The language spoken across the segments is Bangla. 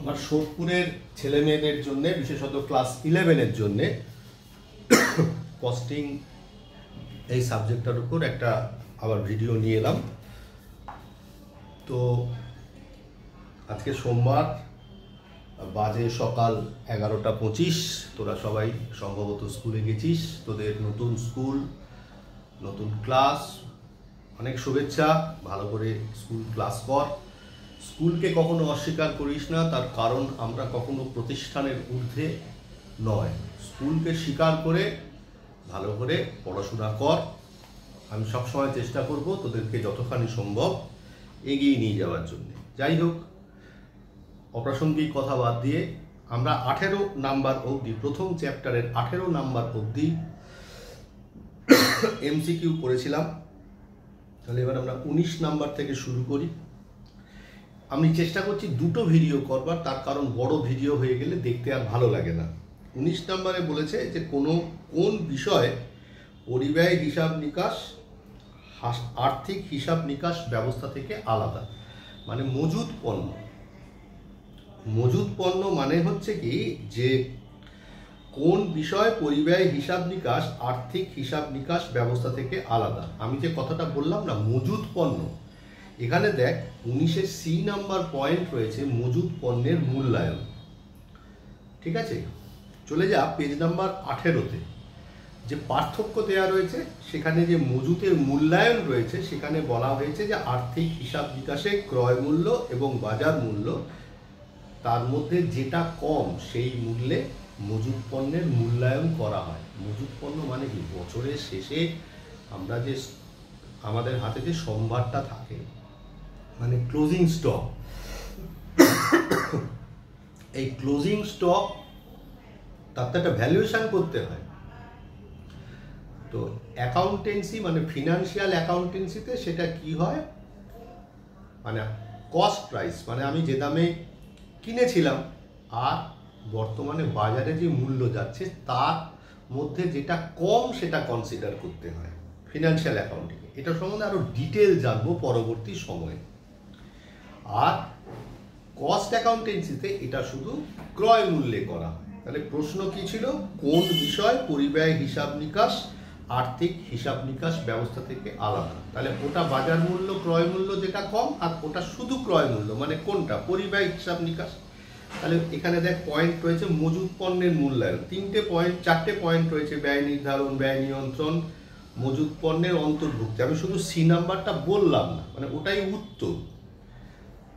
আমার সোদপুরের ছেলে মেয়েদের জন্য, বিশেষত ক্লাস 11-এর জন্যে কস্টিং এই সাবজেক্টটার উপর একটা আবার ভিডিও নিয়ে এলাম। তো আজকে সোমবার, বাজে সকাল 11:25। তোরা সবাই সম্ভবত স্কুলে গেছিস। তোদের নতুন স্কুল, নতুন ক্লাস, অনেক শুভেচ্ছা। ভালো করে স্কুল ক্লাস কর। স্কুলকে কখনো অস্বীকার করিস না, তার কারণ আমরা কখনো প্রতিষ্ঠানের ঊর্ধ্বে নয়। স্কুলকে স্বীকার করে ভালো করে পড়াশোনা কর। আমি সবসময় চেষ্টা করব তোদেরকে যতখানি সম্ভব এগিয়ে নিয়ে যাওয়ার জন্য। যাই হোক, অপ্রাসঙ্গিক কথা বাদ দিয়ে আমরা 18 নাম্বার অবধি, প্রথম চ্যাপ্টারের 18 নাম্বার অবধি এমসিকিউ করেছিলাম। তাহলে এবার আমরা 19 নাম্বার থেকে শুরু করি। আমি চেষ্টা করছি দুটো ভিডিও করবার, তার কারণ বড় ভিডিও হয়ে গেলে দেখতে আর ভালো লাগে না। 19 নম্বরে বলেছে যে কোন বিষয়ে পরিব্যয় হিসাব নিকাশ আর্থিক হিসাব নিকাশ ব্যবস্থা থেকে আলাদা, মানে মজুদ পণ্য। মজুদ পণ্য মানে হচ্ছে কি, যে কোন বিষয় পরিব্যয় হিসাব নিকাশ আর্থিক হিসাব নিকাশ ব্যবস্থা থেকে আলাদা। আমি যে কথাটা বললাম না, মজুদ পণ্য, এখানে দেখ 19-এর সি নাম্বার পয়েন্ট রয়েছে মজুদ পণ্যের মূল্যায়ন। ঠিক আছে, চলে যা পেজ নাম্বার 18-তে। যে পার্থক্য দেওয়া রয়েছে সেখানে, যে মজুদের মূল্যায়ন রয়েছে, সেখানে বলা হয়েছে যে আর্থিক হিসাব নিকাশে ক্রয় মূল্য এবং বাজার মূল্য, তার মধ্যে যেটা কম সেই মূল্যে মজুদ পণ্যের মূল্যায়ন করা হয়। মজুদ পণ্য মানে কি, বছরের শেষে আমরা যে আমাদের হাতে যে সম্ভারটা থাকে, মানে ক্লোজিং স্টক, এই ক্লোজিং স্টক তার তো একটা ভ্যালুয়েশন করতে হয়। তো অ্যাকাউন্টেন্সি মানে ফিনান্সিয়াল অ্যাকাউন্টেন্সিতে সেটা কি হয়, মানে কস্ট প্রাইস, মানে আমি যে দামে কিনেছিলাম আর বর্তমানে বাজারে যে মূল্য যাচ্ছে তার মধ্যে যেটা কম সেটা কনসিডার করতে হয় ফিনান্সিয়াল অ্যাকাউন্টিং। এটা সম্বন্ধে আরো ডিটেল জানবো পরবর্তী সময়ে। আর কস্ট অ্যাকাউন্টেন্সিতে এটা শুধু ক্রয় মূল্যে করা হয়। তাহলে প্রশ্ন কি ছিল, কোন বিষয় পরিব্যয় হিসাব নিকাশ আর্থিক হিসাব নিকাশ ব্যবস্থা থেকে আলাদা। তাহলে ওটা বাজার মূল্য, ক্রয় মূল্য যেটা কম, আর ওটা শুধু ক্রয় মূল্য, মানে কোনটা পরিব্যয় হিসাব নিকাশ। তাহলে এখানে দেখ পয়েন্ট রয়েছে মজুদ পণ্যের মূল্যায়ন, 4টে পয়েন্ট রয়েছে, ব্যয় নির্ধারণ, ব্যয় নিয়ন্ত্রণ, মজুদ পণ্যের অন্তর্ভুক্তি। আমি শুধু সি নাম্বারটা বললাম না, মানে ওটাই উত্তর।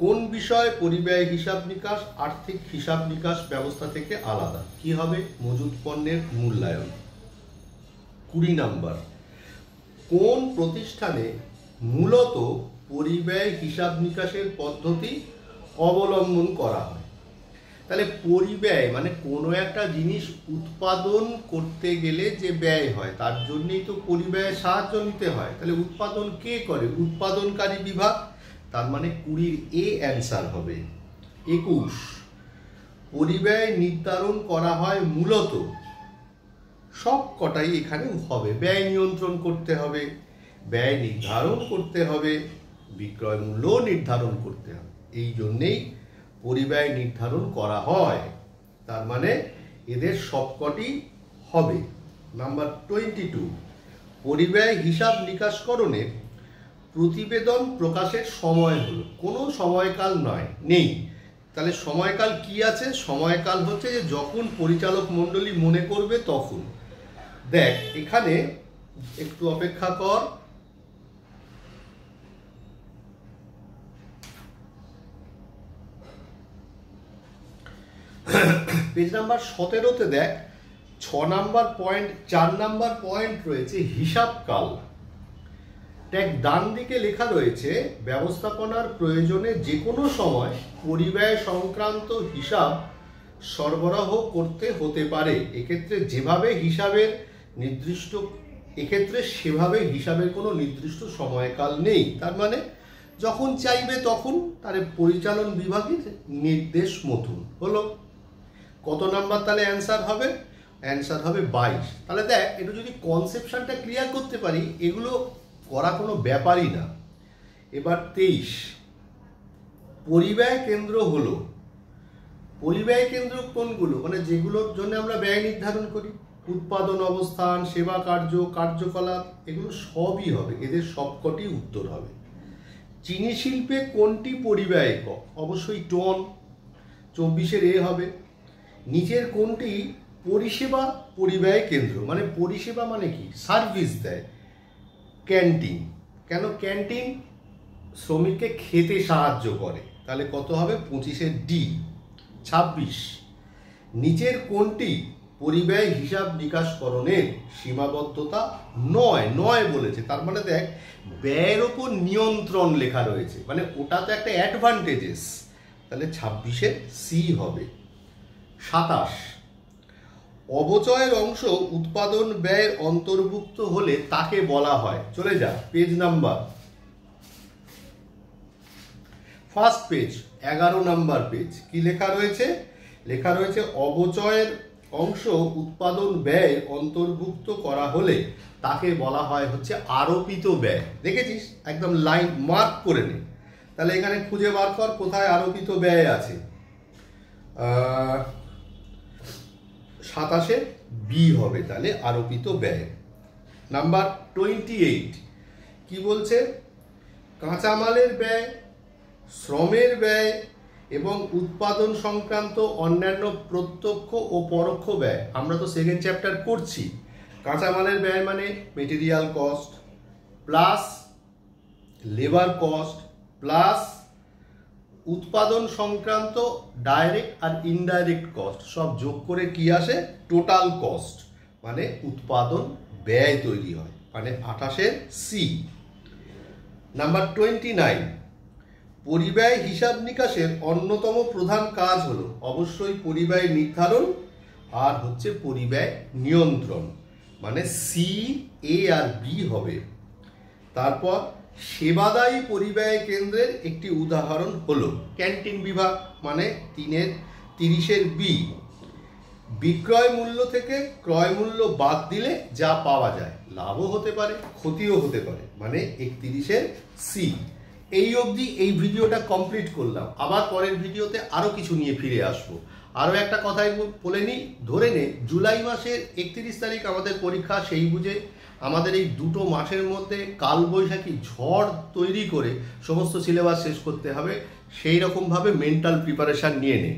কোন বিষয় পরিব্যয় হিসাব নিকাশ আর্থিক হিসাব নিকাশ ব্যবস্থা থেকে আলাদা, কি হবে, মজুদ পণ্যের মূল্যায়ন। 20 নাম্বার, কোন প্রতিষ্ঠানে মূলত পরিব্যয় হিসাব নিকাশের পদ্ধতি অবলম্বন করা হয়। তাহলে পরিব্যয় মানে কোনো একটা জিনিস উৎপাদন করতে গেলে যে ব্যয় হয়, তার জন্যই তো পরিব্যয়ের সাহায্য নিতে হয়। তাহলে উৎপাদন কে করে, উৎপাদনকারী বিভাগ। তার মানে 20-এর এ অ্যান্সার হবে। 21, পরিব্যয় নির্ধারণ করা হয় মূলত, সব কটাই এখানে হবে। ব্যয় নিয়ন্ত্রণ করতে হবে, ব্যয় নির্ধারণ করতে হবে, বিক্রয় মূল্য নির্ধারণ করতে হবে। এই জন্যেই পরিব্যয় নির্ধারণ করা হয়। তার মানে এদের সবকটি হবে। নাম্বার 22, পরিব্যয় হিসাব নিকাশকরণের প্রতিবেদন প্রকাশের সময় হলো, কোনো সময়কাল নেই। তাহলে সময়কাল কি আছে, সময়কাল হচ্ছে যে যখন পরিচালক মণ্ডলী মনে করবে তখন। দেখ এখানে একটু অপেক্ষা কর, পেজ নাম্বার 17-তে দেখ 6 নাম্বার পয়েন্ট, 4 নাম্বার পয়েন্ট রয়েছে হিসাবকাল। দেখ ডান দিকে লেখা রয়েছে, ব্যবস্থাপনার প্রয়োজনে যে কোনো সময় পরিব্যয় সংক্রান্ত হিসাব সরবরাহ করতে হতে পারে। এক্ষেত্রে সেভাবে হিসাবের কোনো নির্দিষ্ট সময়কাল নেই। তার মানে যখন চাইবে তখন তার পরিচালন বিভাগের নির্দেশ মতন হলো। কত নাম্বার তাহলে অ্যান্সার হবে, অ্যান্সার হবে 22। তাহলে দেখ একটু যদি কনসেপশনটা ক্লিয়ার করতে পারি, এগুলো করা কোনো ব্যাপারই না। এবার 23, পরিব্যয় কেন্দ্র হলো পরিব্যয় কেন্দ্র কোনগুলো, মানে যেগুলোর জন্য আমরা ব্যয় নির্ধারণ করি, উৎপাদন অবস্থান, সেবা কার্য, কার্যকলাপ, এগুলো সবই হবে, এদের সবকটি উত্তর হবে। চিনি শিল্পে কোনটি পরিব্যয় একক? অবশ্যই টন, 24-এর এ হবে। নিচের কোনটি পরিষেবা পরিব্যয় কেন্দ্র? মানে পরিষেবা মানে কি? সার্ভিস দেয়। ক্যান্টিন। কেন ক্যান্টিন? শ্রমিককে খেতে সাহায্য করে, তাহলে কত হবে? 25-এর ডি। 26, নিচের কোনটি পরিব্যয় হিসাব নিকাশকরণের সীমাবদ্ধতা নয় বলেছে, তার মানে দেখ ব্যয়ের ওপর নিয়ন্ত্রণ লেখা রয়েছে, মানে ওটা তো একটা অ্যাডভান্টেজেস, তাহলে 26-এর সি হবে। 27, অবচয়ের অংশ উৎপাদন ব্যয়ের অন্তর্ভুক্ত হলে তাকে বলা হয়, চলে যা page number, first page, 11 number page, কি লেখা রয়েছে? লেখা রয়েছে অবচয়ের অংশ উৎপাদন ব্যয় অন্তর্ভুক্ত করা হলে তাকে বলা হয় হচ্ছে আরোপিত ব্যয়। দেখেছিস? একদম লাইন মার্ক করে নে। তাহলে এখানে খুঁজে বার কর কোথায় আরোপিত ব্যয় আছে। 27-এ বি হবে তাহলে আরোপিত ব্যয়। নাম্বার 28 কি বলছে? কাঁচামালের ব্যয়, শ্রমের ব্যয় এবং উৎপাদন সংক্রান্ত অন্যান্য প্রত্যক্ষ ও পরোক্ষ ব্যয়। আমরা তো সেকেন্ড চ্যাপ্টার করছি। কাঁচামালের ব্যয় মানে material cost plus labour cost plus উৎপাদন সংক্রান্ত ডাইরেক্ট আর ইনডাইরেক্ট কস্ট সব যোগ করে কি আসে? টোটাল কস্ট, মানে উৎপাদন ব্যয় তৈরি হয়, মানে 28-এর সি। নাম্বার 29, পরিব্যয় হিসাব নিকাশের অন্যতম প্রধান কাজ হলো অবশ্যই পরিব্যয় নির্ধারণ আর হচ্ছে পরিব্যয় নিয়ন্ত্রণ, মানে সি, এ আর বি হবে। তারপর সেবাদায়ী পরিব্যয় কেন্দ্রের একটি উদাহরণ হলো ক্যান্টিন বিভাগ, মানে 3-এর 30-এর বি। বিক্রয় মূল্য থেকে ক্রয় মূল্য বাদ দিলে যা পাওয়া যায়, লাভও হতে পারে ক্ষতিও হতে পারে, মানে 31-এর সি। এই অবধি এই ভিডিওটা কমপ্লিট করলাম। আবার পরের ভিডিওতে আরও কিছু নিয়ে ফিরে আসবো। আরও একটা কথাই বলে নিই, ধরে নে জুলাই মাসের 31 তারিখ আমাদের পরীক্ষা, সেই বুঝে আমাদের এই দুটো মাসের মধ্যে কালবৈশাখী ঝড় তৈরি করে সমস্ত সিলেবাস শেষ করতে হবে, সেই রকমভাবে মেন্টাল প্রিপারেশান নিয়ে নে।